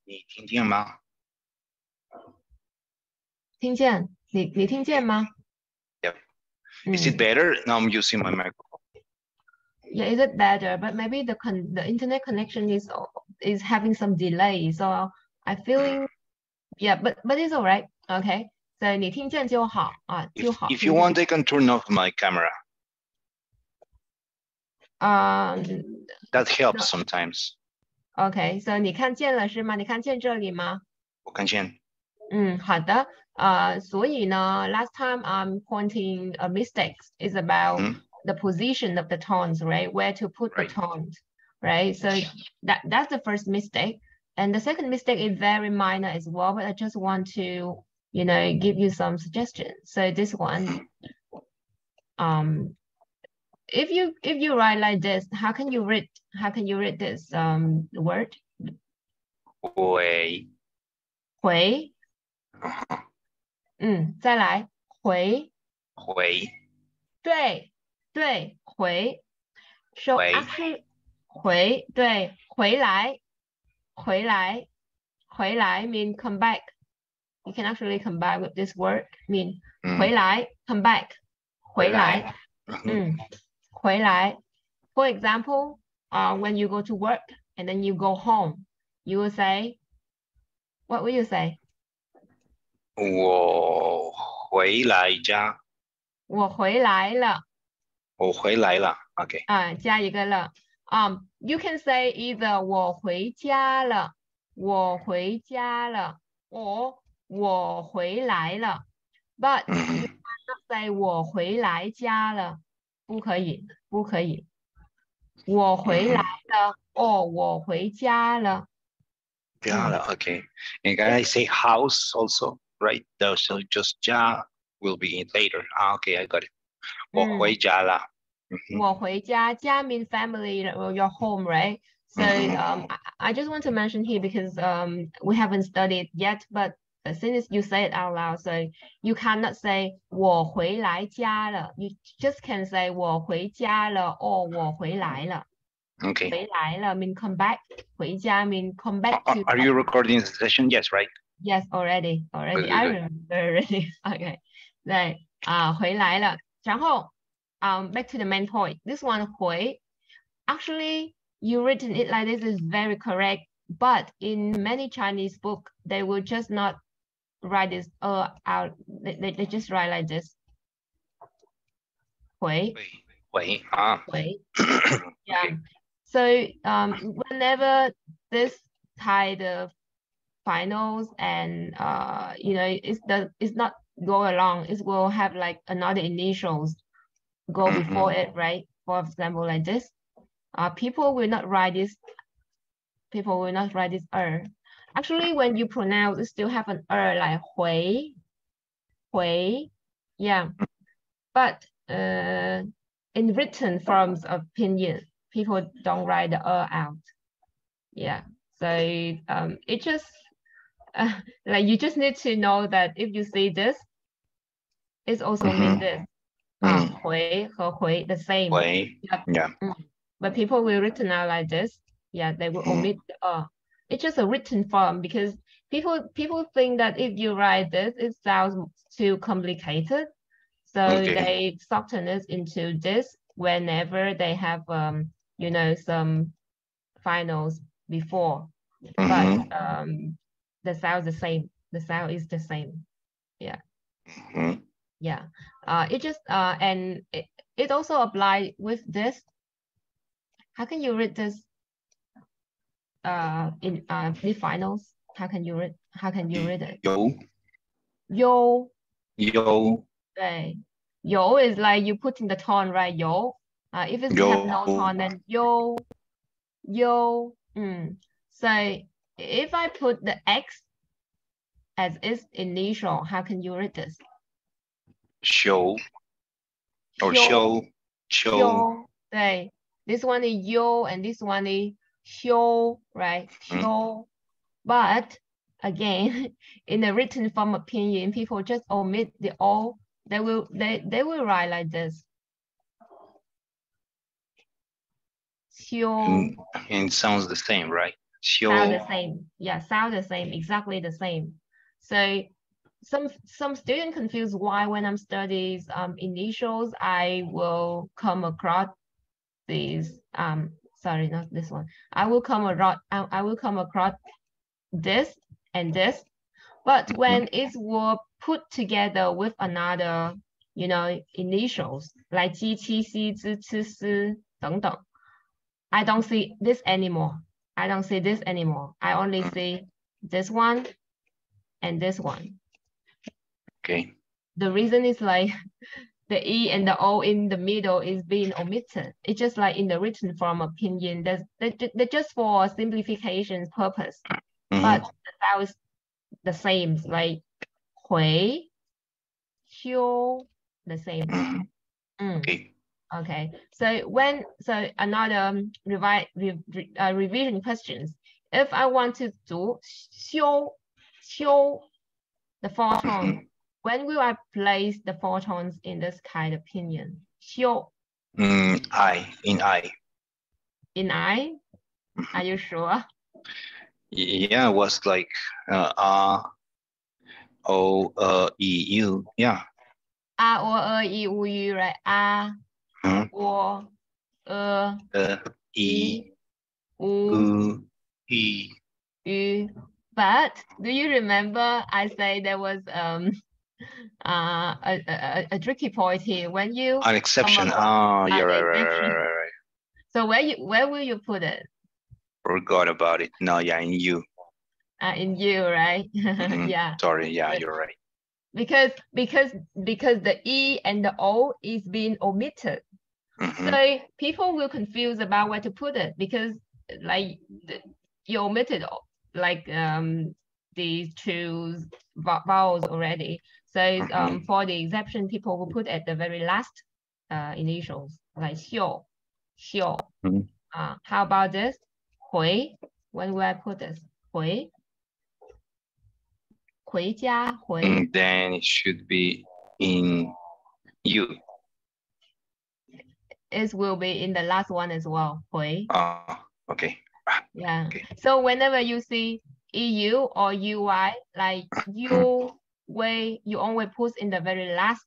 你听见吗？听见，你听见吗？ Yep. Is it better? Now I'm using my microphone. Yeah, is it better? But maybe the internet connection is having some delay, so I feeling yeah, but it's all right. Okay, so 你听见就好啊，就好。If you want, I can turn off my camera. That helps sometimes. Okay, so 你看见了是吗？你看见这里吗？我看见。好的。所以呢 last time I'm pointing a mistakes is about the position of the tones, right? Where to put the tones, right? So that's the first mistake. And the second mistake is very minor as well, but I just want to, give you some suggestions. So this one, if you write like this, how can you read this word? 回。回。再来，回。对，回。So actually, 对，回来mean come back. You can actually come back with this word. Mean 回来 come back. 回来。回来。For example, when you go to work and then you go home, you will say, what will you say? 我回来家。我回来了。我回来了。Okay. 加一个了。You can say either 我回家了，我回家了， or 我回来了。But you cannot say 我回来家了，不可以。我回来了 or 我回家了。Okay. And can I say house also, right? So just 家 will be later. Okay, I got it. 我回家了。我回家，家 means family or your home, right? So I just want to mention here because we haven't studied yet, but as soon as you say it out loud, so you cannot say 我回来家了. You just can say 我回家了 or 我回来了. Okay. 回来了 mean come back. 回家 mean come back to. Are you recording the session? Yes, right? Yes, already. Good. I remember already. Okay. 对，回来了。然后back to the main point. This one 回 actually you written it like this is very correct, but in many Chinese book they will just not write this out. They just write like this. 回 yeah. Okay. So whenever this kind of finals and it's not go along, it will have like another initials go before it, right? For example, like this. People will not write this. Actually, when you pronounce, it still have an like 回, yeah. But in written forms of opinion, people don't write the out. Yeah. So it just like you just need to know that if you see this, it also means this. 回和回 the same. 回 yeah. But people will written out like this. Yeah, they will omit the It's just a written form because people think that if you write this, it sounds too complicated. So they soften it into this whenever they have some finals before. But the sound is the same. The sound is the same. Yeah. Yeah. It just and it also apply with this. How can you read this in the finals? How can you read it? 有 对 有 is like you put in the tone, right? 有 if it's have no tone, then 有 So if I put the X as its initial, how can you read this? Show or show. 对 This one is 有 and this one is 修, right? 修 But again, in the written form of pinyin, people just omit the O. They will write like this. 修 And it sounds the same, right? sound the same. Yeah, sound the same, exactly the same. So some students confuse why when I'm studying initials, I will come across these sorry, not this one. I will come across this and this, but when it's were put together with another, you know, initials like 鸡、七、西、之、吃、思等等, I don't see this anymore. I don't see this anymore. I only see this one and this one. Okay. The reason is like the E and the O in the middle is being omitted. It's just like in the written form of pinyin. They're just for simplification purpose. But the sound is the same, like 回, 修, the same. Okay. Okay. So another revision questions. If I want to do 修, the four tones, when will I place the four tones in this kind of pinyin? 修. I, in I. In I? Are you sure? Yeah, it was like O, E, U. Yeah. A, O, E, U, U, right? A, O, E, U, E. U. But do you remember I say there was a tricky point here when you an exception? You're right. So where will you put it? Forgot about it. No, yeah, in you. In you, right? Yeah. Sorry, yeah, you're right. Because the E and the O is being omitted. So people will confuse about where to put it because like you omitted like these two vowels already. So for the exception, people will put at the very last initials like 修. How about this? 回. When will I put this? 回. 回家, 回. Then it should be in you. It will be in the last one as well. 回. Okay. Yeah. Okay. So whenever you see EU or UI, like you only put in the very last.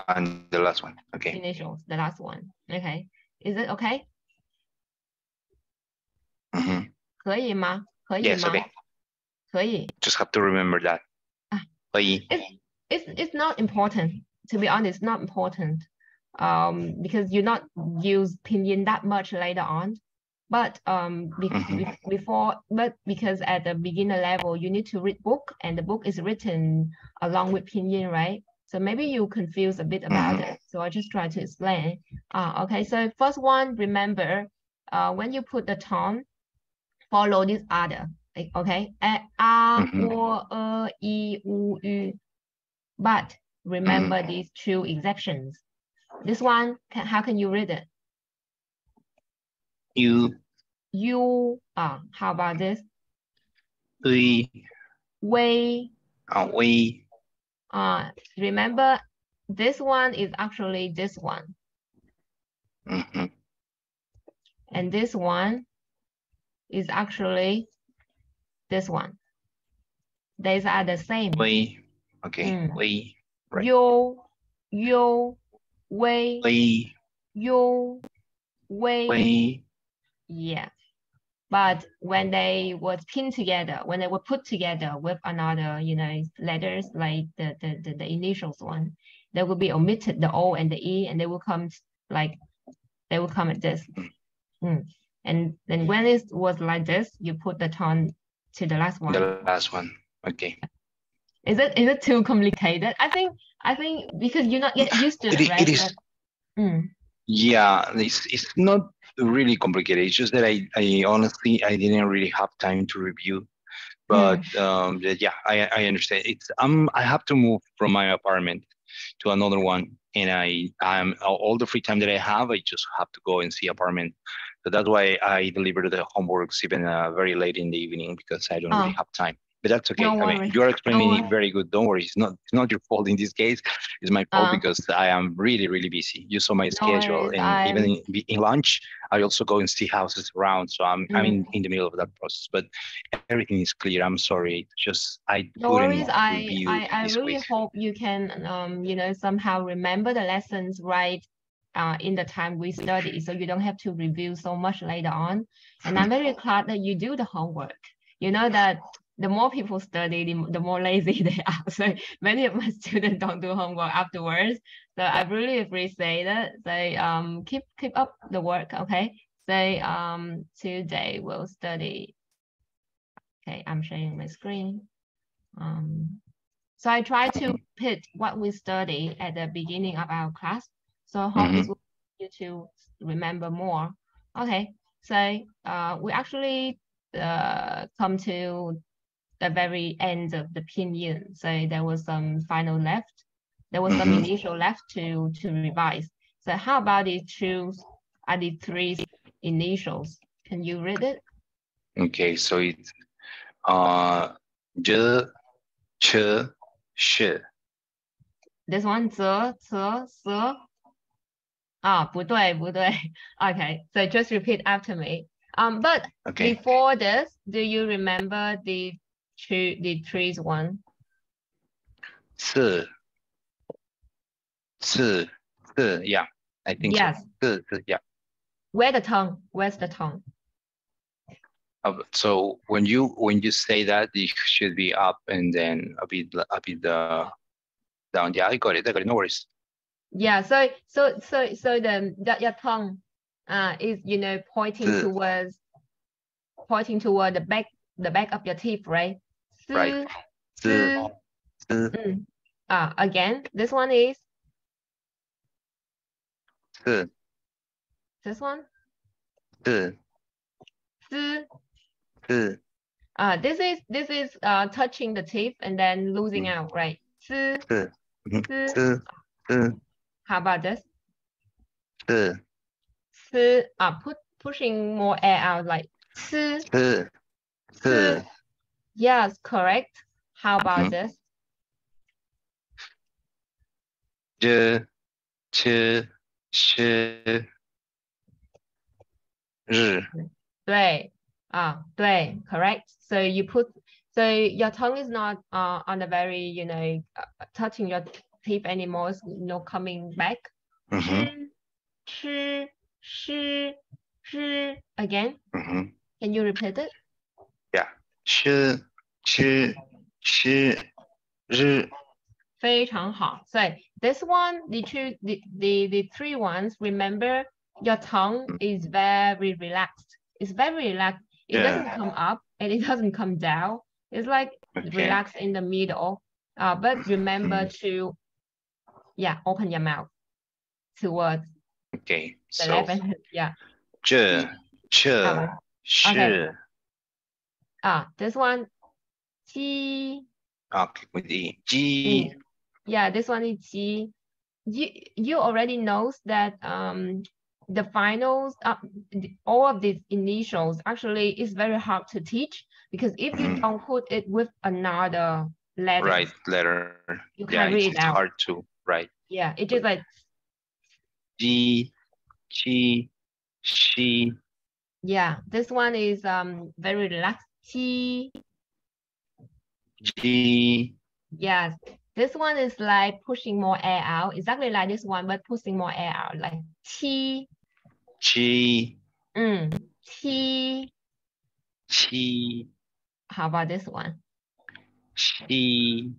And the last one. Okay. Initials, the last one. Okay. Is it okay? 可以吗? 可以吗? Yes, okay. 可以. Just have to remember that. 可以. It's not important. To be honest, not important. Because you not use pinyin that much later on. But because at the beginner level, you need to read book and the book is written along with pinyin, right? So maybe you confuse a bit about it. So I just try to explain. Okay, so first one, remember, when you put the tone, follow this order. Okay, A, O, E, U, U. But remember these two exceptions. This one, how can you read it? You. How about this? We. We. We. Remember, this one is actually this one. And this one is actually this one. These are the same. We. Okay. We. Right. You. We. You. We. Yeah. But when they were pinned together, when they were put together with another, you know, letters like the initials one, they will be omitted the O and the E, and they will come like at this. And then when it was like this, you put the tone to the last one. The last one. Okay. Is it too complicated? I think because you're not yet used to it, right? It is. Yeah, it's not really complicated. It's just that I honestly I didn't really have time to review. But yeah, I understand. It's I have to move from my apartment to another one, and I'm all the free time that I have, I just have to go and see apartment. So that's why I deliver the homeworks even very late in the evening because I don't really have time. But that's okay. No I mean, worries. you are explaining No it very good. Don't worry. It's not your fault in this case. It's my fault because I am really, really busy. You saw my schedule, worries, and even in lunch, I also go and see houses around. So I'm in the middle of that process. But everything is clear. I'm sorry. Just I No couldn't worries. review I this really week. hope you can you know, somehow remember the lessons right in the time we study, so you don't have to review so much later on. And I'm very glad that you do the homework. You know that the more people study, the more lazy they are. So many of my students don't do homework afterwards. So I really appreciate it. So keep up the work, okay? So today we'll study. Okay, I'm sharing my screen. So I try to put what we study at the beginning of our class. So I hope it will help you to remember more. Okay, so we actually come to the very end of the pinyin. So there was some final left. There was some initial left to revise. So how about you choose the three initials? Can you read it? Okay, so it's zh, ch, sh. This one, 则, 则. 不对, 不对. Okay, so just repeat after me. But before this, do you remember the trees one? 次, yeah, I think yes. So. Yeah. Where's the tongue? So when you say that, it should be up and then a bit down. Yeah, I got it. No worries. Yeah. So your tongue is, you know, pointing toward the back of your teeth, right? Right. Again, this one is this one. This is touching the teeth and then losing out, right? How about this? Pushing more air out, like yes, correct. How about this? 这吃是日 对, correct. So your tongue is not on the very, you know, touching your teeth anymore. It's, you know, coming back. Again. Can you repeat it? Yeah. 吃日 非常好. So this one, the three ones, remember your tongue is very relaxed. It's very relaxed. It doesn't come up and it doesn't come down. It's like relaxed in the middle. But remember to, open your mouth towards the left and yeah. 这 是 this one, 鸡. Okay, with the G. Yeah, this one is G. You already knows that the finals, all of these initials actually is very hard to teach, because if you don't put it with another letter, you can't read it out. It's hard to write. Yeah, it is like G, she. Yeah, this one is very relaxed. G. Yes, this one is like pushing more air out, exactly like this one, but pushing more air out, like chi. Chi. How about this one? She.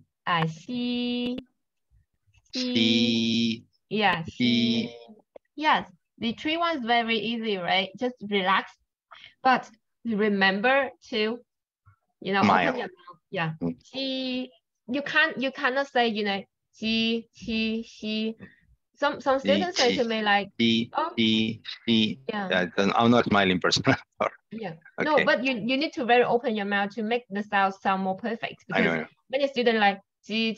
She. Yeah, she. Yes, the three ones very easy, right? Just relax, but remember to, you know, open your mouth. Yeah, she. You cannot say, you know, she. Some students say to me like, Yeah, I'm not a smiling person. Yeah, okay. No, but you need to very open your mouth to make the sound more perfect, because many students like G.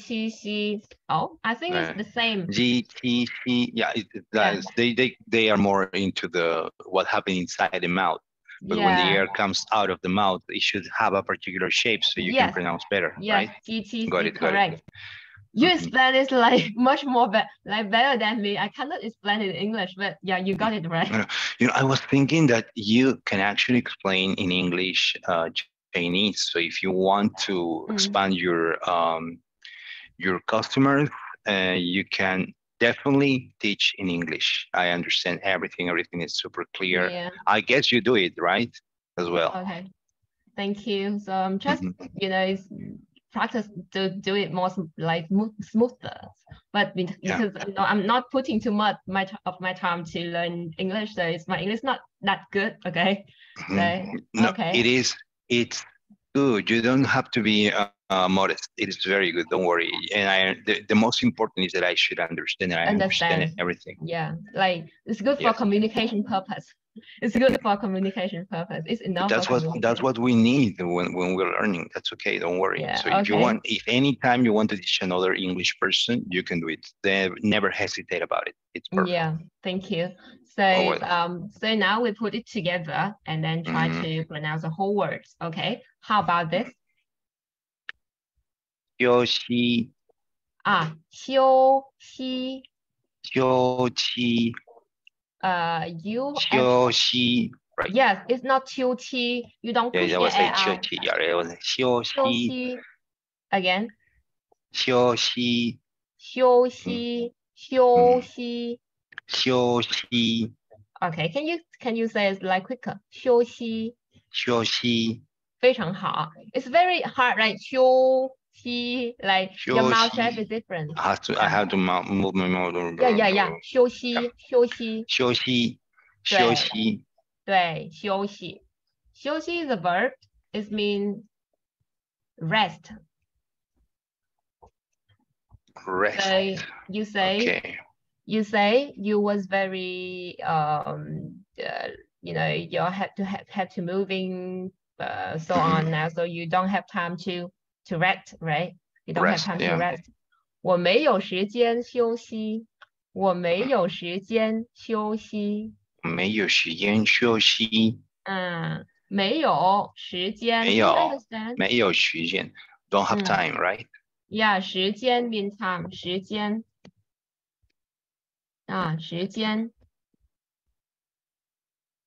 Oh, I think it's the same. G. Yeah, they are more into what happened inside the mouth. But when the air comes out of the mouth, it should have a particular shape so you can pronounce better, right? GTC, got it, correct. You explain it like much more better than me. I cannot explain it in English, but yeah, you got it right. You know, I was thinking that you can actually explain in English Chinese. So if you want to expand your customers, you can definitely teach in English. I understand everything. Everything is super clear. Yeah. I guess you do it right as well. Okay, thank you. So I'm just you know, practice to do it more like smoother. But because you know, I'm not putting too much of my time to learn English, so my English not that good. Okay. So, no, it's good. You don't have to be modest. It is very good. Don't worry. And the most important is that I should understand and I understand everything. Yeah, like it's good for communication purpose. It's good for communication purpose. It's enough. That's what we need when we're learning. That's okay. Don't worry. Yeah, so if anytime you want to teach another English person, you can do it. Then never hesitate about it. It's perfect. Yeah, thank you. So so now we put it together and then try to pronounce the whole words. Okay, how about this? 休息。休息。休息。休息。Right. Yes, it's not 休息. You don't push the air out. 休息。Again. 休息。休息。休息。休息。Okay, can you say it like quicker? 休息。休息。非常好。It's very hard, right? 休息, like your mouth shape is different. I have to move my mouth. Yeah. 休息。休息。休息。休息。对，休息。休息 is a verb. It means rest. Rest. So you say you was very you know, you have to moving so on now, so you don't have time to rest, right? You don't have time to rest. 我没有时间休息。我没有时间休息。没有时间休息。没有时间。没有时间。Don't have time, right? Yeah, 时间 means time. 时间。时间。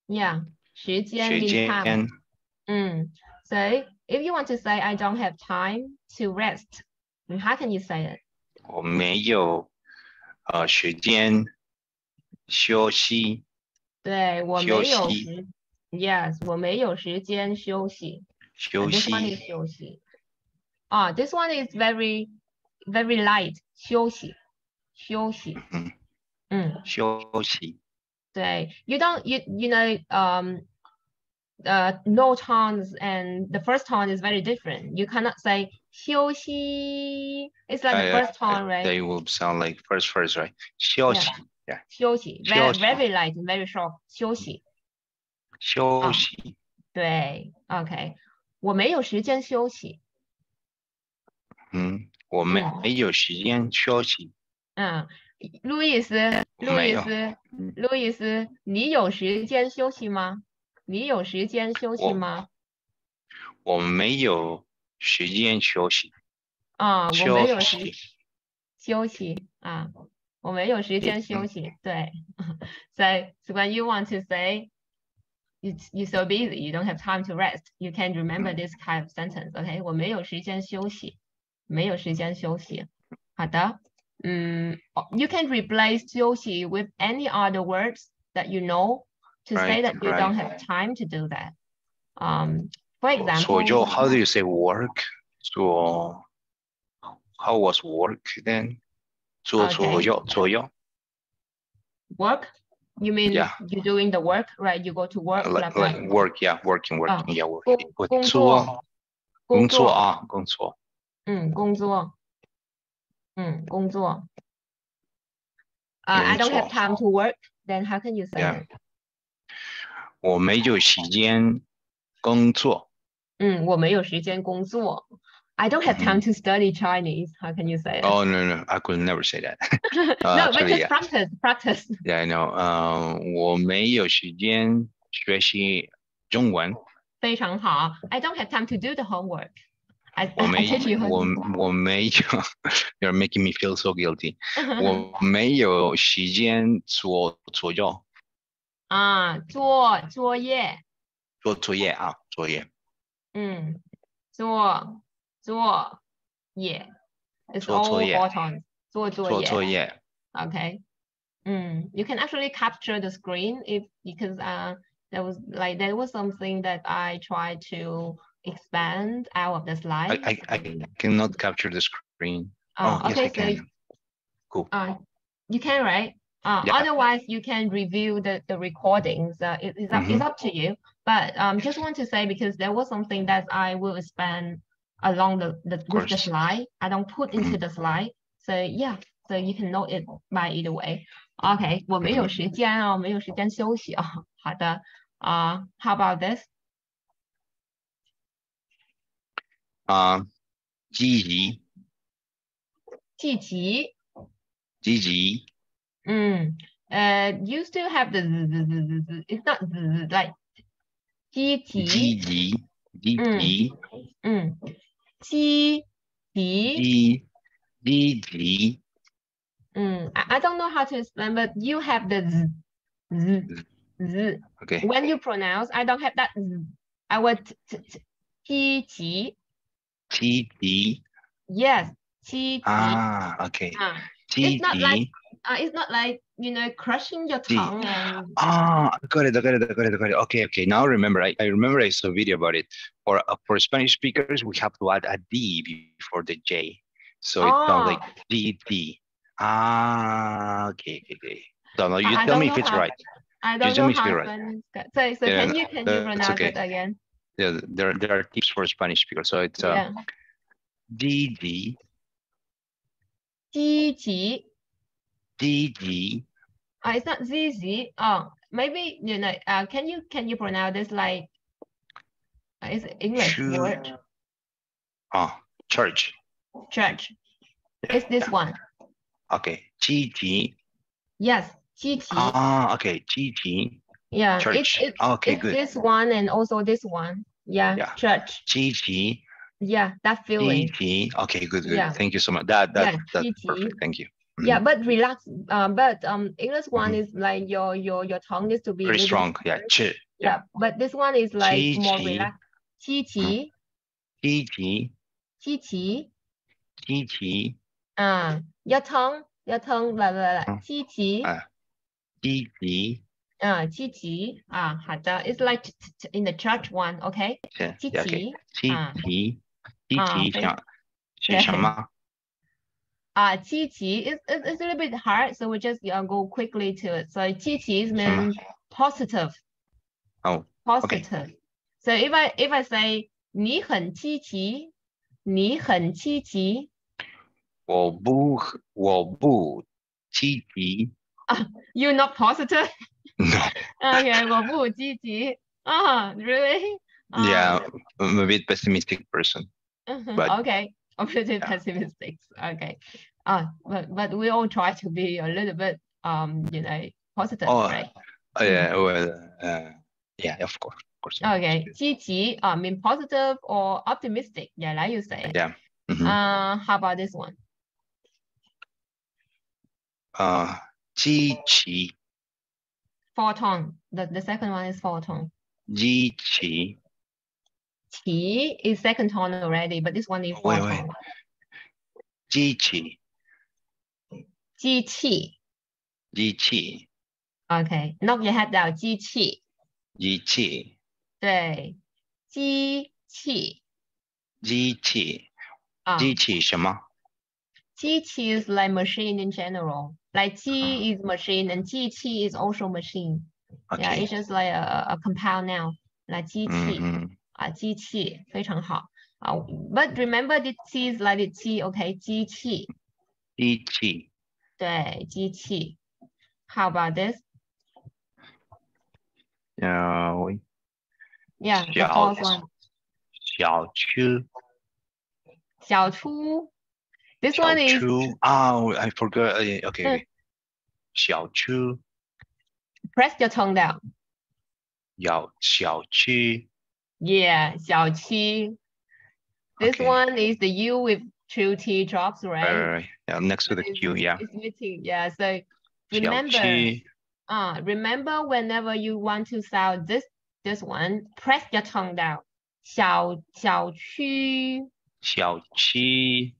Yeah, 时间 means time. So if you want to say I don't have time to rest, how can you say it? 我没有时间休息。对，我没有Yes, 我没有时间休息。This one is 休息。This one is very light. 休息。休息。休息。对 you know, no tones, and the first tone is very different. You cannot say 休息. It's like the first tone, right? They will sound like first, right? 休息。Yeah. 休息 very light and very short. 休息。休息。对 ，OK。我没有时间休息。我没有时间休息。路易斯，你有时间休息吗？你有时间休息吗？我没有时间休息。我没有休息我没有时间休息。对，so when you want to say you're so busy, you don't have time to rest, you can remember this kind of sentence. OK, 我没有时间休息，没有时间休息。好的。You can replace 休息 with any other words that you know to say that you don't have time to do that. For example, so how do you say work? So how was work then? 左右。Work? You mean you're doing the work, right? You go to work. Like work, working, yeah, work. 工作。工作。工作。I don't have time to work. Then how can you say it? 我没有时间工作。我没有时间工作。I don't have time to study Chinese. How can you say it? Oh, no. I could never say that. No, but just practice. Yeah, I know. 我没有时间学习中文。非常好。I don't have time to do the homework. I teach you. 我没有 You're making me feel so guilty. 我没有时间做作业。做作业。做作业啊，作业。作业。It's all important. 做作业。Okay. You can actually capture the screen because there was something that I tried to expand out of the slide. I cannot capture the screen. Okay, yes, I can. Cool. You can, right? Yeah. Otherwise, you can review the recordings. It's up to you. But just want to say, because there was something that I will expand along with the slide. I don't put into the slide. So yeah, so you can note it by either way. OK， 我没有时间哦，没有时间休息哦。好的，How about this？ 积极。积极。积极。You still have the it's not like 积极。积极。积极。积极。积极。I don't know how to explain, but you have the z. Okay. When you pronounce, I don't have that z. I would 积极。积极。Yes, 积极。Okay. It's not like crushing your tongue and. Got it. Okay. Now remember, I remember I saw a video about it. For Spanish speakers, we have to add a D before the J, so it sounds like D. Okay. No, you tell me if it's right. I don't know how Spanish. So can you pronounce it again? Yeah, there are tips for Spanish speakers. So it's D. 积极。积极。It's not ZZ. Maybe can you pronounce this like it's an English word? Church. Church. It's this one. Okay. 积极. Yes, 积极. Okay. 积极. Yeah. Church. Okay, good. This one and also this one. Yeah. Church. 积极. Yeah, that feeling. 积极. Okay, good. Yeah. Thank you so much. That's perfect. Thank you. Yeah, but relax. But English one is like your tongue needs to be very strong. Yeah. Yeah. But this one is like more relaxed. 积极. 积极. 积极. 积极. Your tongue. 积极. 积极. 积极. 好的. It's like in the church one, okay? 积极. 积极. 积极是什么？积极 is a little bit hard, so we just go quickly to it. So 积极means positive. Positive. Okay. So if I say 你很积极，你很积极。我不积极。You're not positive? No. Okay, 我不积极。Really? Yeah, I'm a bit pessimistic person. But okay. Obviously pessimistic. Okay. But we all try to be a little bit positive, right? Yeah, well, yeah, of course. Okay. 积极 mean positive or optimistic. Yeah, like you say. Yeah. How about this one? 积极. 4 tone. The second one is 4 tone. 积极. 齐 is second tone already, but this one is 4 tone. 机器. 机器. 机器. Okay, knock your head down. 机器. 机器. 对，机器。机器. 机器什么？机器 is like machine in general. Like 机 is machine and 机器 is also machine. Okay. Yeah, it's just like a compound noun. Like 机器。机器非常好。But remember the T is like the T, okay? 机器。机器。对，机器。How about this? Yeah, the fourth one. 小区. 小区. This one is. I forgot. Okay. 小区. Press your tongue down. 小区. Yeah, 小区. This Okay. one is the U with two T drops, right? Right. Yeah, next to the Q, yeah. It's missing. Yeah, so 小 remember, 区. remember whenever you want to sound this one, press your tongue down. 小区. 小区.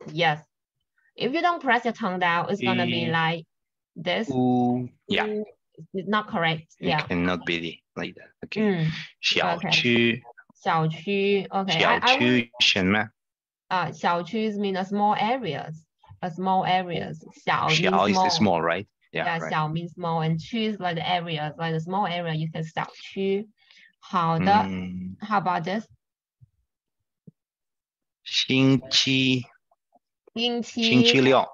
Yes. If you don't press your tongue down, it's gonna be like this. Ooh, yeah. It's not correct. It Yeah. cannot be like that. Okay. 小区. Okay. 小区. Okay. 小区什么? 小区 mean a small areas. A small areas. 小 means small. 小 is small, right? Yeah, right. 小 means small, and 区 is like the areas, like the small area. You can 小区. 好的. How about this? 星期六.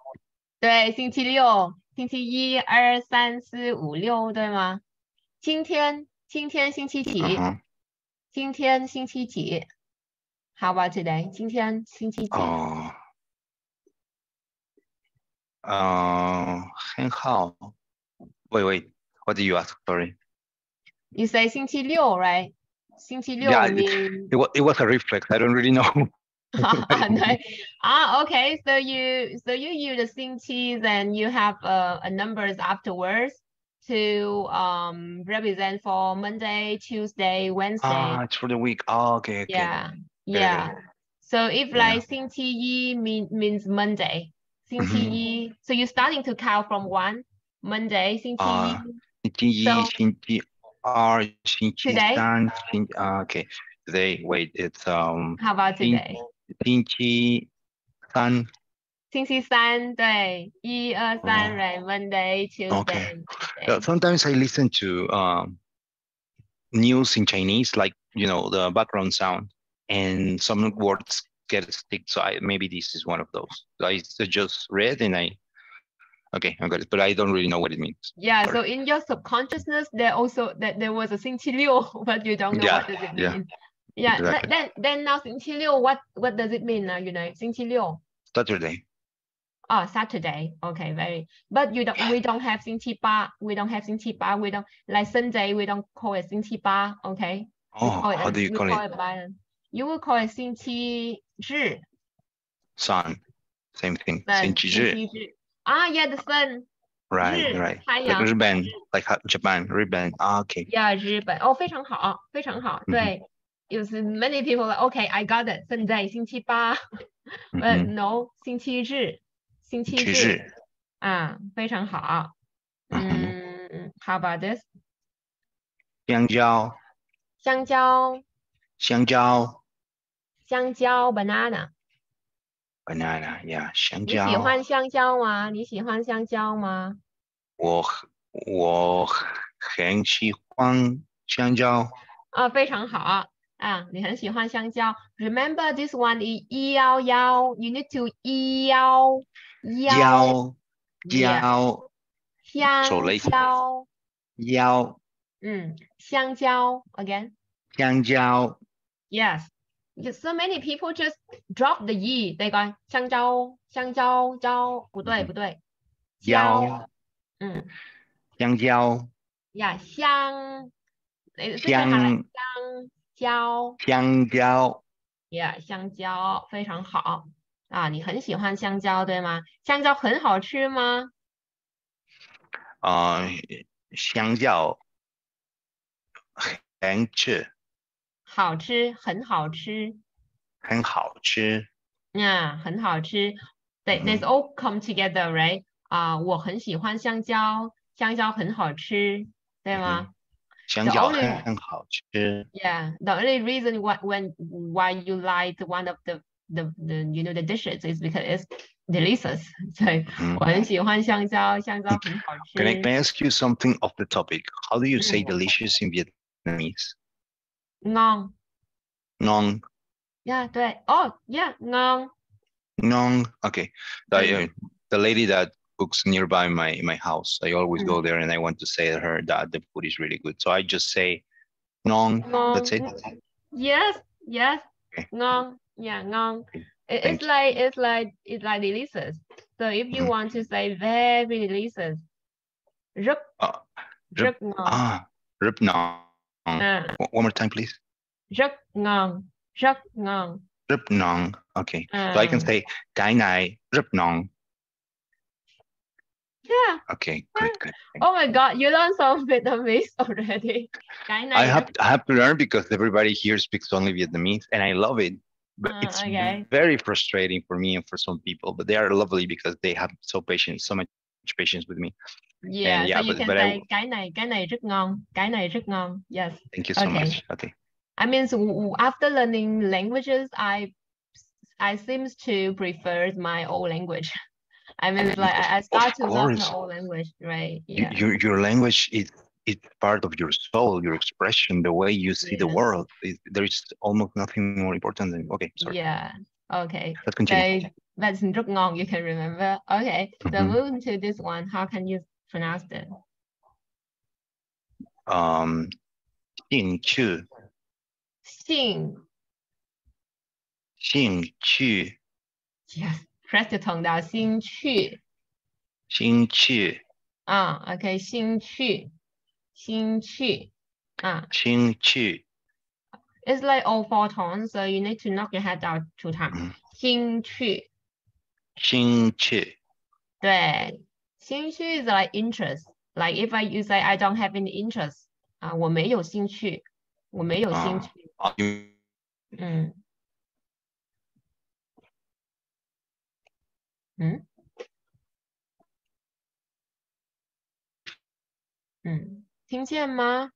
对，星期六，星期一、二、三、四、五、六，对吗？今天星期几？今天星期几 ？How about today? 今天星期几？很好. Wait. What did you ask? Sorry. You say 星期六, right? 星期六 Yeah, mean... it was a reflex. I don't really know. Okay. So you use the 星期, then you have numbers afterwards to represent for Monday, Tuesday, Wednesday. It's for the week. Okay. Yeah. So if like 星期一 means Monday, 星期一, so you're starting to count from 1, Monday, 星期一. 星期一, 星期二, 星期三, okay. Today, wait, it's How about today? 星期三. 星期三, 对, 1, 2, 3, right? Monday, Tuesday. Okay. Sometimes I listen to news in Chinese, like, the background sound, and some words get stuck. So maybe this is one of those. I just read and I got it, but I don't really know what it means. Yeah. Sorry. So in your subconsciousness, there was a 星期六, but you don't know what does it mean. Yeah. Exactly. Then now 星期六, what does it mean now? 星期六. Saturday. Oh, Saturday. Okay, but we don't have 星期八. We don't have 星期八. We don't like Sunday. We don't call it 星期八. Okay. How do you call it? You will call it 星期日. Sun. Same thing. 星期日. Yeah, the sun. Right. Like 日本, like Japan, 日本. Okay. Yeah, 日本. Oh, 非常好. 对. Many people like, okay, I got it. 现在星期八. But no, 星期日. 星期日. 非常好. How about this? 香蕉. 香蕉. Banana. Yeah, 香蕉. 你喜欢香蕉吗？我很喜欢香蕉. 非常好. 你很喜欢香蕉. Remember this one is 111. You need to 111. 香蕉. 香蕉 again. 香蕉. Yes. So many people just drop the E. They go 香蕉. 不对. 蕉. 香蕉. Yeah, 香蕉. Yeah, 香蕉非常好. 你很喜欢香蕉对吗？香蕉很好吃吗？香蕉很吃. 好吃，很好吃。很好吃. Yeah, 很好吃. They all come together, right? 我很喜欢香蕉，香蕉很好吃，对吗？香蕉很好吃. Yeah, the only reason why you like one of the the dishes is because it's delicious. So 我很喜欢香蕉，香蕉很好吃. Can I ask you something off the topic? How do you say delicious in Vietnamese? Ngon. Ngon. Yeah, 对. Oh, yeah, ngon. Ngon. Okay. The lady that cooks nearby my house, I always go there and I want to say to her that the food is really good. So I just say ngon. That's it. Yes. Okay. Ngon. Yeah, ngon. It's like delicious. So if you want to say very delicious, rất ngon. Rất ngon. One more time, please. Rất ngon. Rất ngon. Rất ngon. Okay. So I can say cái này rất ngon. Yeah. Okay, good. Oh my God, you learned some Vietnamese already. Cái này I have to learn because everybody here speaks only Vietnamese, and I love it. But it's very frustrating for me and for some people. But they are lovely because they have so much patience with me. Yeah, so you can say cái này rất ngon. Cái này rất ngon. Yes. Thank you so much. Okay. I mean, so after learning languages, I seems to prefer my own language. I mean, it's like I start to love my own language, right? Yeah. Your language is part of your soul, your expression, the way you see the world. There is almost nothing more important than. Okay, sorry. Yeah. Okay. Let's continue. So that's rất ngon. You can remember. Okay. So moving to this one, how can you pronounce it? 兴趣。兴趣。Yes. Press the tongue down. 兴趣。兴趣。Okay. 兴趣。兴趣。兴趣。It's like all four tones, so you need to knock your head out 2 times. 兴趣。兴趣。对，兴趣 is like interest. Like if you say I don't have any interest, 我没有兴趣，我没有兴趣。听见吗？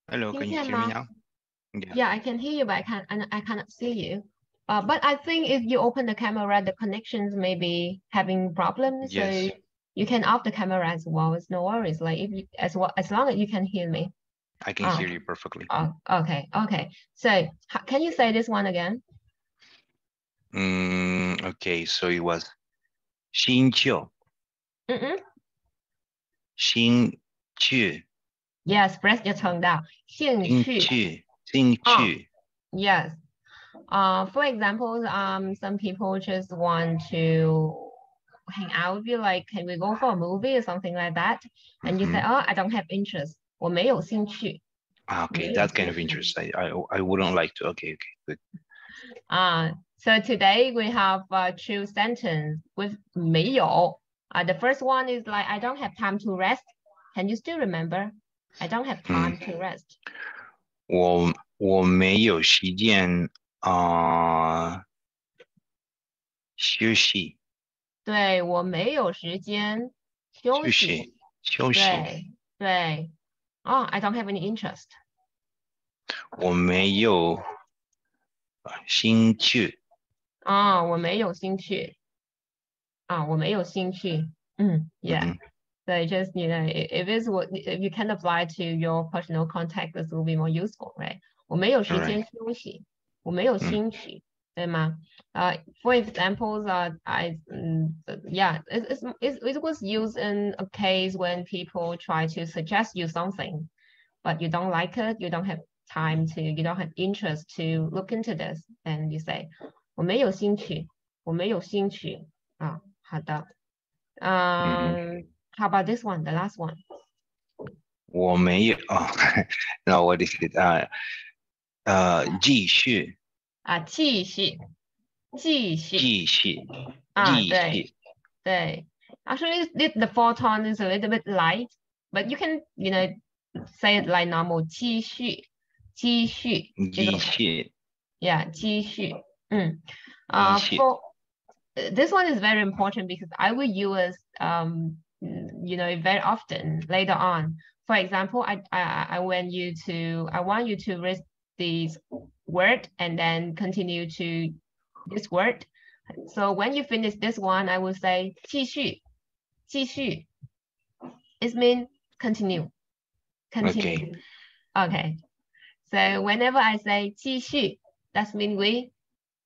Hello, can you hear me now? Yeah, I can hear you, but I cannot see you. But I think if you open the camera, the connections may be having problems. Yes. So you can off the camera as well. It's no worries. Like if you, as long as you can hear me. I can hear you perfectly. Okay. So can you say this one again? Okay, so it was 兴趣. 兴趣. Yes, press your tongue down. 兴趣. 兴趣. Yes. For example, some people just want to hang out with you, like, can we go for a movie or something like that? And you say, oh, I don't have interest. 我没有兴趣. Okay, that kind of interest. I wouldn't like to. Okay, good. So today we have a true sentence with 没有. The first one is like, I don't have time to rest. Can you still remember? I don't have time to rest. 我没有时间休息。对，我没有时间休息。对。Oh, I don't have any interest. 我没有兴趣。我没有兴趣。我没有兴趣。Yeah. So just, if you can apply to your personal context, this will be more useful, right? 我没有时间休息。我没有兴趣，对吗？For examples, it was used in a case when people try to suggest you something, but you don't like it, you don't have time to, you don't have interest to look into this, and you say, 我没有兴趣，我没有兴趣。好的。How about this one, the last one? 我没有no, what is it? 继续。继续。对。Actually, the fourth tone is a little bit light, but you can, say it like normal. 继续。Yeah, 继续。For this one is very important because I will use very often later on. For example, I want you to read this word and then continue to this word. So when you finish this one, I will say 继续。It means continue. Okay. So whenever I say 继续, that means we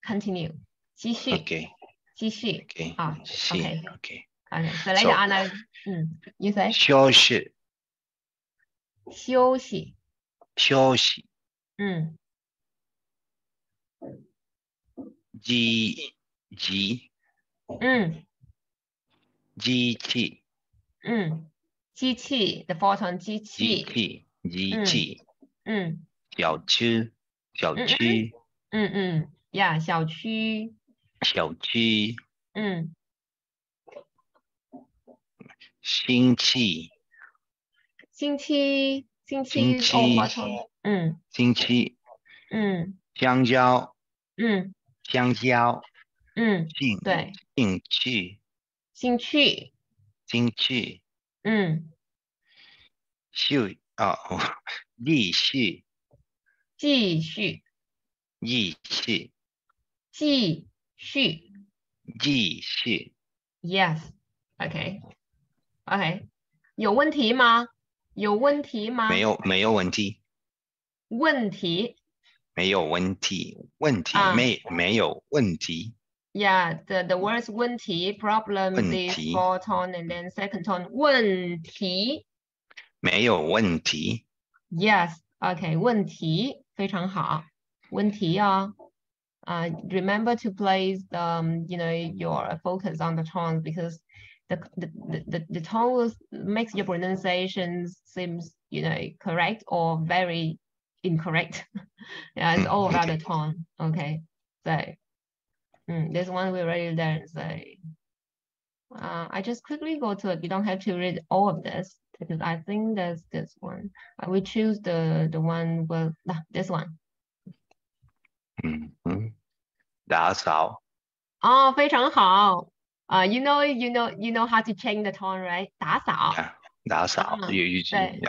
continue. 继续。继续。Okay. So later on, you say? 休息。机器。机器 the fourth one 机器。小区。Yeah, 小区。星期。星期 香蕉。对。兴趣。继续。继续，继续。继续。 Yes. Okay. Okay. 有问题吗？有问题吗？没有问题。问题。没有问题。问题。没有问题。Yeah, the words 问题 problem 问 this 题。 4 tone and then second tone 问题。没有问题。 Yes. Okay. 问题非常好。问题啊。Remember to place your focus on the tones because the tone makes your pronunciation seems correct or very incorrect. Yeah, it's all about the tone. Okay, so this one we already learned. So I just quickly go to it. You don't have to read all of this because I think there's this one. We choose the one with this one. 打扫。哦，非常好。You know how to change the tone, right? 打扫。打扫。对。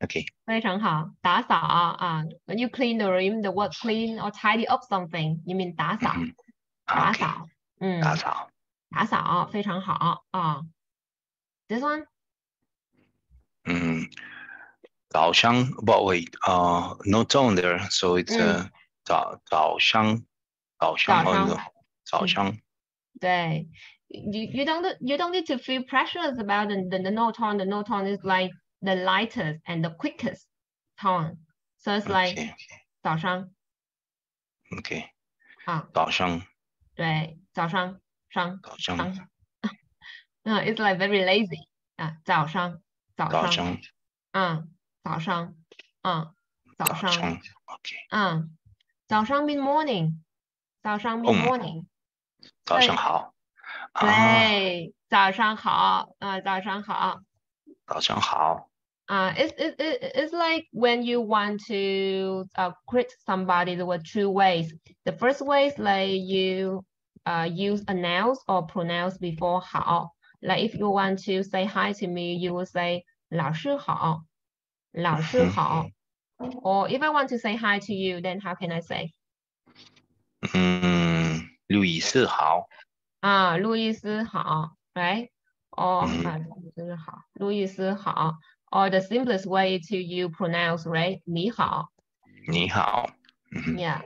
OK。非常好，打扫啊。When you clean the room, the word clean or tidy up something, you mean 打扫。打扫。打扫。打扫，非常好啊。This one? 早上 but wait, no tone there, so it's 早上。早上。对。You don't need to feel pressures about the no tone. The no tone is like the lightest and the quickest tone. So it's like 早上。OK。啊。早上。对，早上。早上。It's like very lazy. 早上。早上。早上。早上。OK。早上 mean morning. 早上 mean morning. 早上好。对，早上好。早上好。早上好。It's like when you want to greet somebody, there were two ways. The first way is like you use a noun or pronounce before 好. Like if you want to say hi to me, you will say 老师好。老师好。Or if I want to say hi to you, then how can I say? 路易斯好。路易斯好 right? Or 路易斯好。Or the simplest way to you pronounce, right? 你好。你好。Yeah.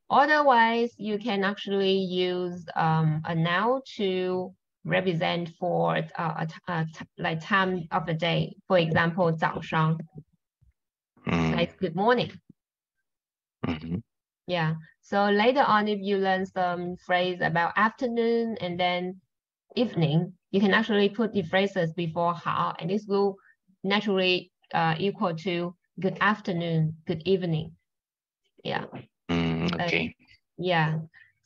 Otherwise, you can actually use a noun to represent for like time of the day. For example, 早上. Like good morning. Yeah. So later on, if you learn some phrase about afternoon and then evening, you can actually put the phrases before 好, and this will naturally equal to good afternoon, good evening. Yeah. Okay. Yeah.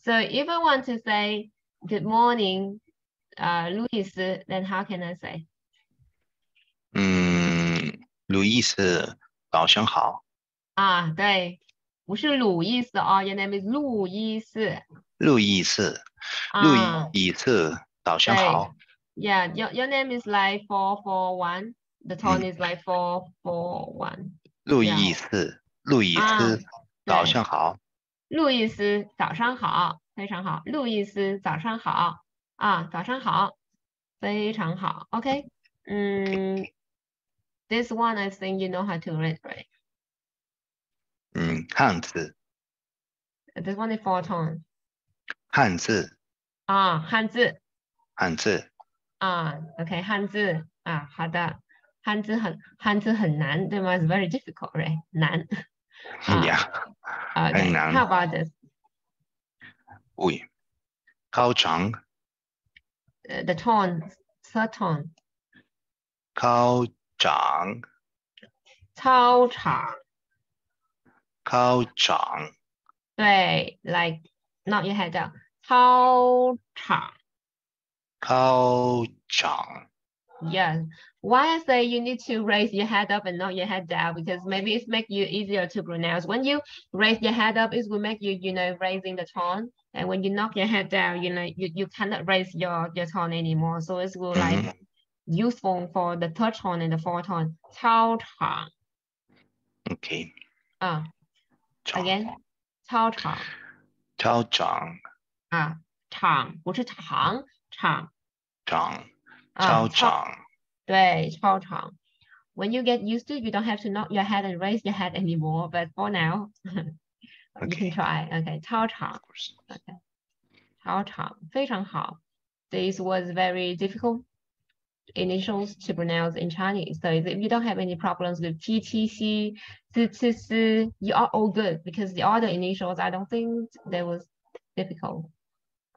So if I want to say good morning, Louis, then how can I say? 路易斯，早上好。对，不是鲁伊斯哦，your name is 路易斯。路易斯，早上好。Yeah, your name is like 441. The tone is like 441. 路易斯，早上好。路易斯，早上好，非常好。路易斯，早上好。早上好，非常好。Okay. This one I think you know how to read, right? 汉字。This one is 4 tone. 汉字。汉字。汉字。OK， 汉字好的，汉字很难，对吗？It's very difficult, right? 难。Yeah. Okay. How about this? 高长。The tone, third tone. 高长。超长。高长。对 ，like not your head down. 超长。高长。Yes. Why I say you need to raise your head up and not your head down, because maybe it makes you easier to pronounce. When you raise your head up, it will make you, raising the tone. And when you knock your head down, you cannot raise your tone anymore. So it will like useful for the third tone and the fourth tone. 超长。Okay. Again. 超长。超长。长不是长，长。长。超长。对，超长。When you get used to it, you don't have to nod your head and raise your head anymore. But for now, you can try. Okay, 超长。Okay, 超长，非常好。This was very difficult initials to pronounce in Chinese. So if you don't have any problems with T, T, C, C, C, C, you are all good because the other initials, I don't think they was difficult.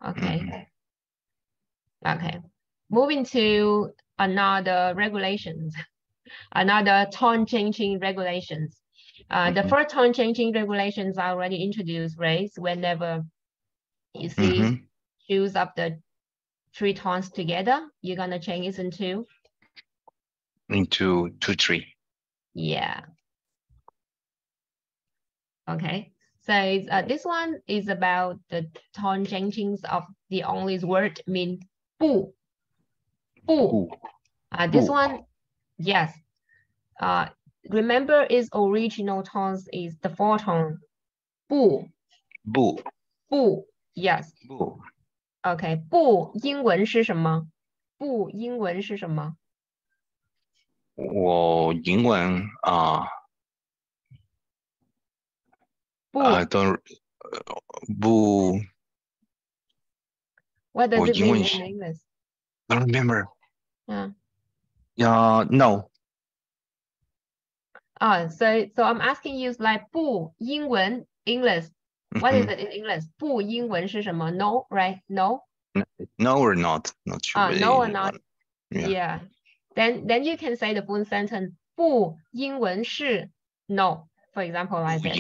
Okay. Okay. Moving to another regulations, another tone changing regulations. The first tone changing regulations are already introduced, right? Whenever you see choose up the 3 tones together, you're gonna change it into 2, 3. Yeah. Okay. So this one is about the tone changings of the only word mean 不. 不. This one, yes. Remember its original tones is the 4 tone. 不. 不. 不. Yes. 不. Okay. 不英文是什么？不英文是什么？我英文don't 不 What does it mean in English? I don't remember. Yeah. No. So I'm asking you like 不英文 English. What is it in English? 不英文是什么? No, right? No. No or not? Not sure. No or not? Yeah. Then you can say the full sentence. 不英文是 no. For example, like this.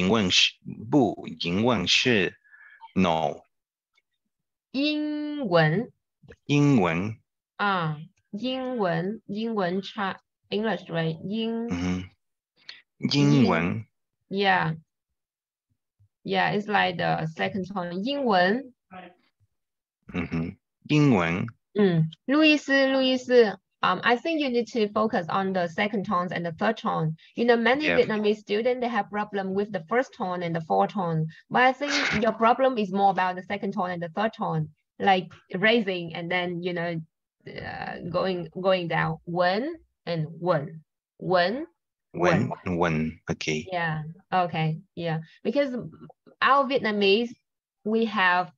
不英文是 no. 英文英文差 English, right? 英文 Yeah, it's like the second tone. 英文英文路易斯 I think you need to focus on the second tones and the third tone. You know, many Vietnamese students, they have problem with the first tone and the fourth tone. But I think your problem is more about the second tone and the third tone, like raising and then, you know, going down. 文 and 文. 文. Okay. Yeah. Okay. Yeah. Because our Vietnamese, we have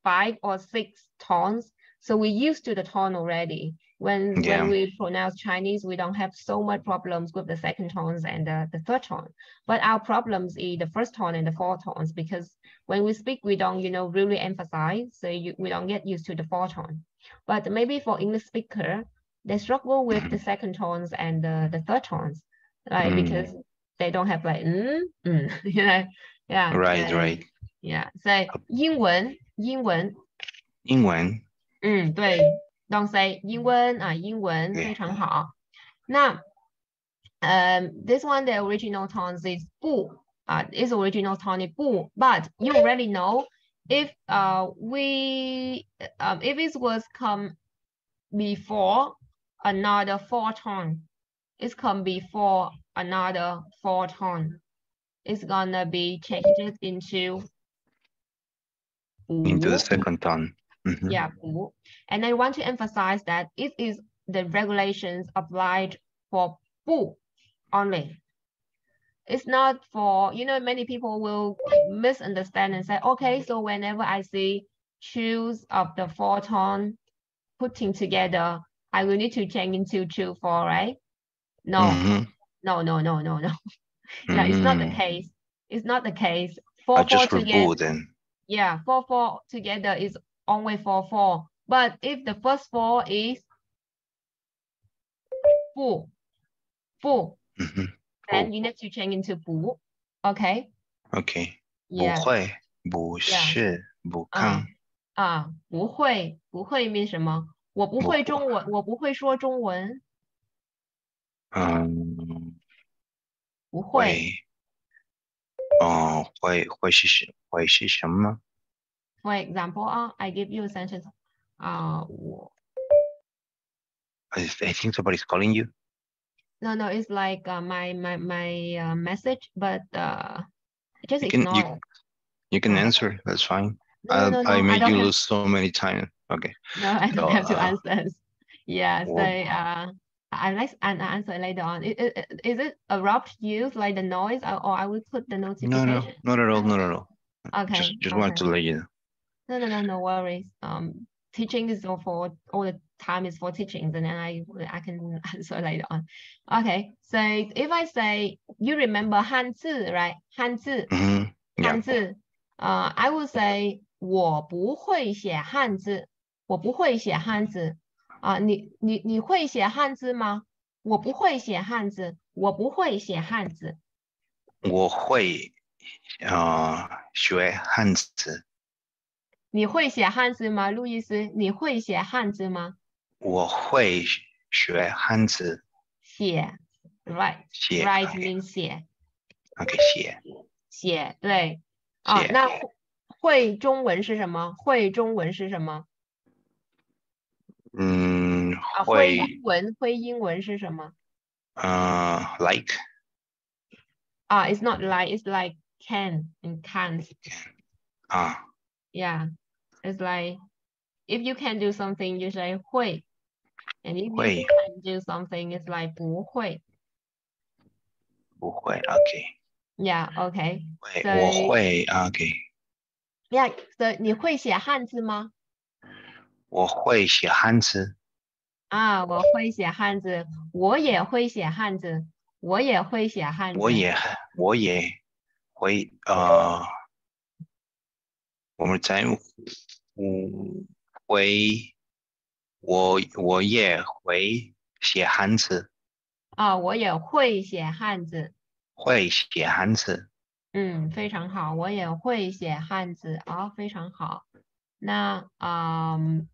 5 or 6 tones. So we're used to the tone already. When we pronounce Chinese, we don't have so much problems with the second tones and the third tone. But our problems is the first tone and the fourth tones, because when we speak, we don't, you know, really emphasize. So we don't get used to the fourth tone. But maybe for English speaker, they struggle with the second tones and the third tones, like because they don't have like you know, yeah. Right. Yeah. So 英文对 don't say 英文英文非常好。那this one, the original tone is 不 is original tone 不 but you already know if if it was come before another 4 tone, it's come before another 4 tone, it's gonna be changed into the second tone. Yeah, 不. And I want to emphasize that it is the regulations applied for 不 only. It's not for, you know, many people will misunderstand and say, okay, so whenever I see choose of the 4 tone putting together, I will need to change into 2, 4, right? No. No. No, it's not the case. It's not the case. 4, 4 together. Then. Yeah, 4, 4 together is only 4, 4. But if the first 4 is 不 then you need to change into 不 Okay? Okay. Yeah. 不会不是不看不会 means 什么？我不会中文，我不会说中文。不会。会是什么？ For example, I give you a sentence. I think somebody's calling you. No, it's like my message, but just ignore it. You can answer. That's fine. No, I made you have... lose so many times. Okay. No, I don't have to answer. Yeah, well, so I like an answer later on. Is it abrupt use like the noise, or I will put the notification? No, not at all. Not at all. Okay. Just wanted to let you know. No worries. Teaching is all the time is for teaching, and then I can answer later on. Okay, so if I say you remember 汉字, right? 汉字, Yeah. 汉字. I will say 我不会写汉字，我不会写汉字。你会写汉字吗？我不会写汉字，我不会写汉字。我会学汉字。你会写汉字吗，路易斯？你会写汉字吗？我会学汉字。写 ，right，写 right means 写。OK， 写，对。那会中文是什么？会中文是什么？会英文是什么？Like。It's not like, it's like can and can't. Yeah, it's like if you can do something, you say 会 and if you can do something, it's like 不会。不会 OK。 Yeah, okay. 我会 OK。 Yeah, so 你会写汉字吗？我会写汉字。我会写汉字，我也会写汉字，我也会写汉字。我也会我们在我也会写汉字。我也会写汉字。会写汉字。非常好，我也会写汉字。非常好。那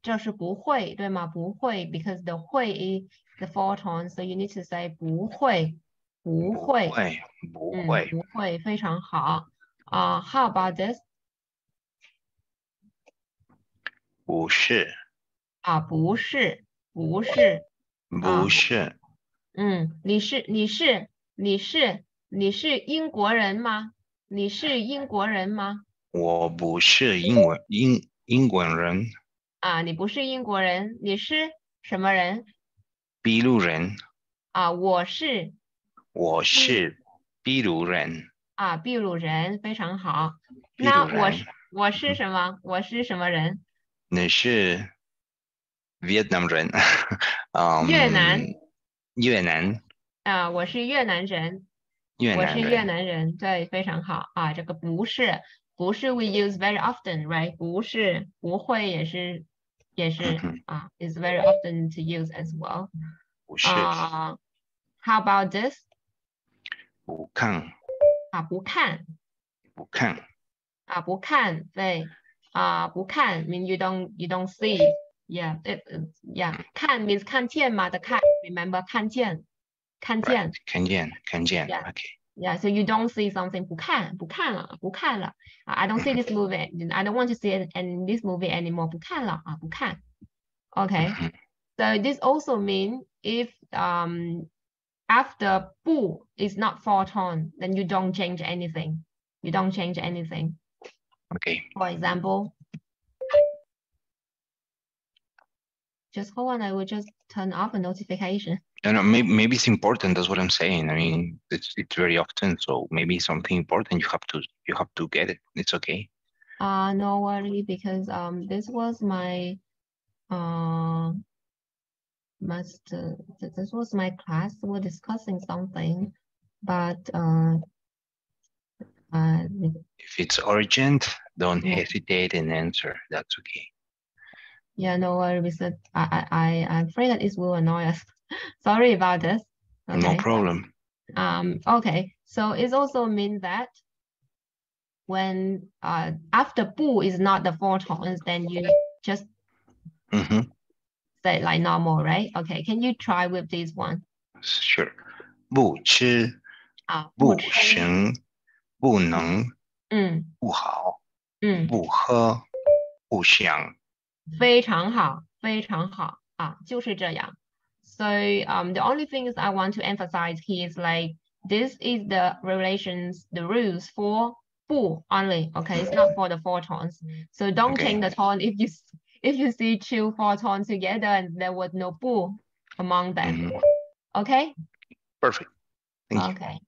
这是不会，对吗？不会 because the 会 is the four tones, so you need to say 不会，不会，不会，不会，非常好。How about this？ 不是。不是，不是，不是。你是英国人吗？你是英国人吗？我不是英国人。你不是英国人，你是什么人？秘鲁人。我是秘鲁人。秘鲁人，非常好。那我是什么？我是什么人？你是越南人。越南。我是越南人。我是越南人，对，非常好。这个不是 we use very often, right？ 不是，不会也是is very often to use as well。不是。How about this？ 不看。不看。不看。不看，对。不看 mean you don't see. Yeah, yeah. 看 means 看见嘛的看 ，remember 看见。看见 OK。 Yeah, so you don't see something 不看了。I don't see this movie. I don't want to see it in this movie anymore. 不看了不看。Okay. So this also means if after 不 is not four tone, then you don't change anything. Okay. For example, just hold on, I will just turn off a notification. No, maybe it's important. That's what I'm saying. I mean, it's very often, so maybe something important you have to get it. It's okay. No worry, because this was my this was my class. We're discussing something, but if it's urgent, don't hesitate and answer. That's okay. Yeah, no worries. I'm afraid that it will annoy us. Sorry about this. Okay. No problem. Okay, so it also means that when after 不 is not the four tones, then you just say like normal, right? Okay, can you try with this one? Sure. 不吃。不行。不能。不好。不喝。不想。非常好，非常好就是这样。So the only things I want to emphasize here is like this is the regulations, the rules for bu only. Okay, it's not for the four tones. So don't change the tone if you see two four tones together and there was no bu among them. Okay. Perfect. Thank you. Okay.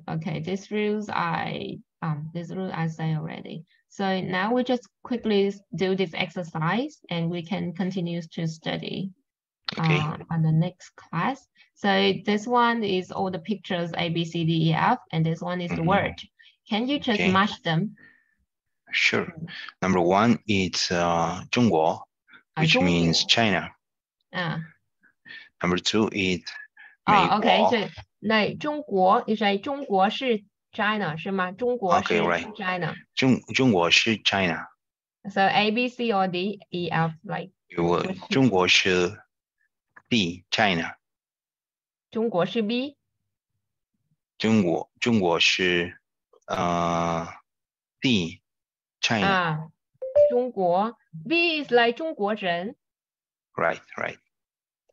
Okay, these rules I say already. So now we just quickly do this exercise and we can continue to study on the next class. So this one is all the pictures A, B, C, D, E, F, and this one is the word. Can you just match them? Sure. Number one, it's 中国, which means China. Number two, it's 美国. Okay, so 那中国 you say 中国是 China 是吗？中国是 China. 中国是 China. So A, B, C, or D, E, F, like. 中国是 D, China. 中国是 B. 中国是D, China. 中国 B is like 中国人.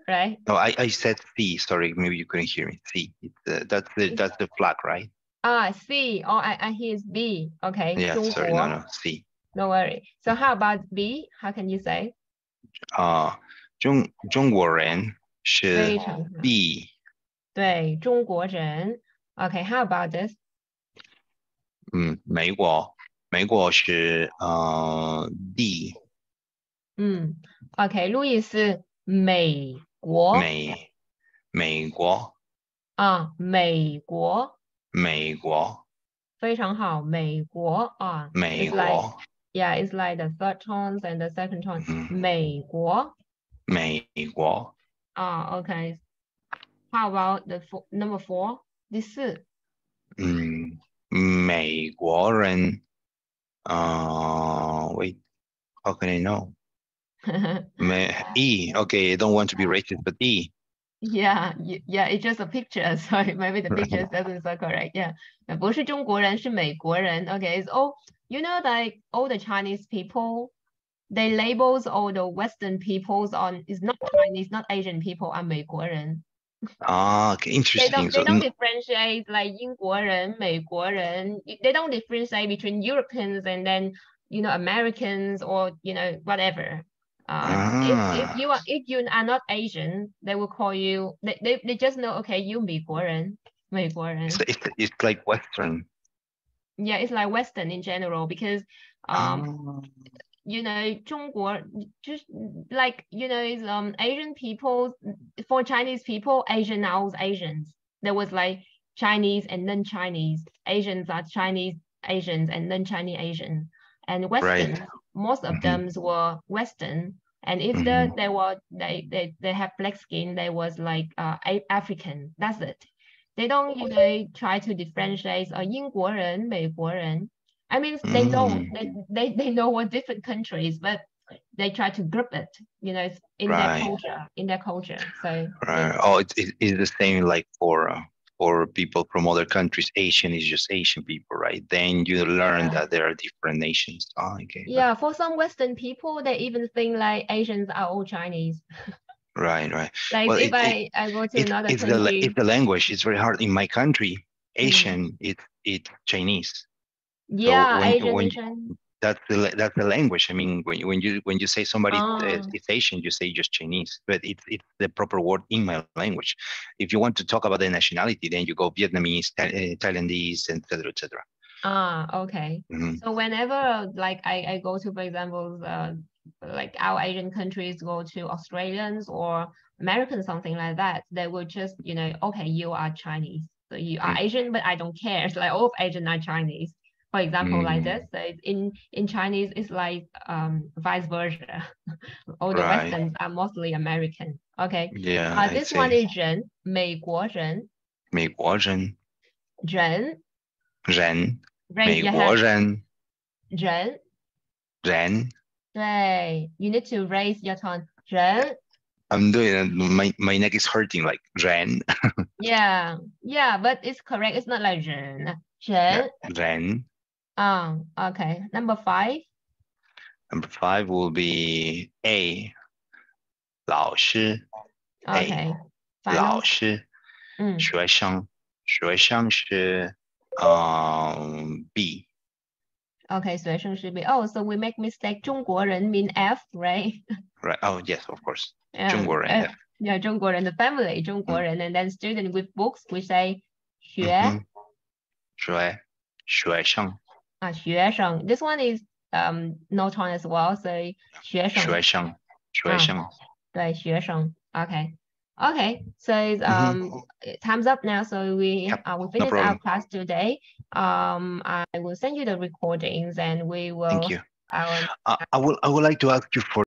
Right. No, I said C. Sorry, maybe you couldn't hear me. C. That's the flag, right? C. Oh, I hear it's B. Okay. Yeah, sorry, no, C. No worry. So how about B? How can you say? 中国人是 B. 对，中国人. Okay, how about this? 美国是D. Okay, 路易斯美国. 美国. 美国. 非常好，美国. It's like the third tones and the second tone. 美国. Okay. How about the number 4? 第四. 美国人 wait, how can I know? E. Okay, I don't want to be racist, but E. Yeah, it's just a picture. Sorry, maybe the picture doesn't so correct. Yeah, 不是中国人，是美国人. Okay, it's all, like all the Chinese people, they labels all the Western peoples on, it's not Chinese, not Asian people, are 美国人. Okay, interesting. They don't differentiate like 英国人, 美国人. They don't differentiate between Europeans and then, Americans or, whatever. If you are not Asian, they will call you. They just know. Okay, you 美国人. It's like Western. Yeah, it's like Western in general because 中国 just like is Asian people, for Chinese people, Asian are all Asians. There was like Chinese and non-Chinese. Asians are Chinese Asians and non-Chinese Asian. And Western, most of them were Western. And if they have black skin, they was like African. That's it. They don't try to differentiate 英国人, 美国人. I mean, they know they know what different countries, but they try to group it, in their culture. So it's the same like for people from other countries. Asian is just Asian people, right? Then you learn that there are different nations. Okay. Yeah, for some Western people, they even think like Asians are all Chinese. Right. Like well, if I go to another country, if the language is very hard in my country, Asian it's Chinese. Yeah, so that's the language. I mean, when you say somebody is Asian, you say just Chinese, but it's the proper word in my language. If you want to talk about the nationality, then you go Vietnamese, Thailandese, etc. Okay. So whenever like I go to, for example, like our Asian countries, go to Australians or Americans, something like that, they will just okay, you are Chinese, so you are Asian, but I don't care. It's like all of Asian are Chinese. For example, like this, so in Chinese, it's like vice versa. All the Westerns are mostly American. Okay. Yeah. This one is 人, 美国人. 美国人. 人. 美国人. 人. 对, you need to raise your tone. 人. I'm doing it. My neck is hurting like 人. Yeah, but it's correct. It's not like 人. 人. Okay. Number 5. Number 5 will be A. 老师. Okay. 老师.学生，学生是B. Okay, 学生是 B. Oh, so we make mistake. 中国人 mean F, right? Right. Oh, yes, of course. Yeah. 中国人 F. Yeah, 中国人 the family, 中国人, and then student with books, we say 学生. 学生. This one is no tone as well, so 学生. 对，学生. Okay. Okay, so time's up now. So we finished our class today. I will send you the recordings, and we will. Thank you. I would like to ask you for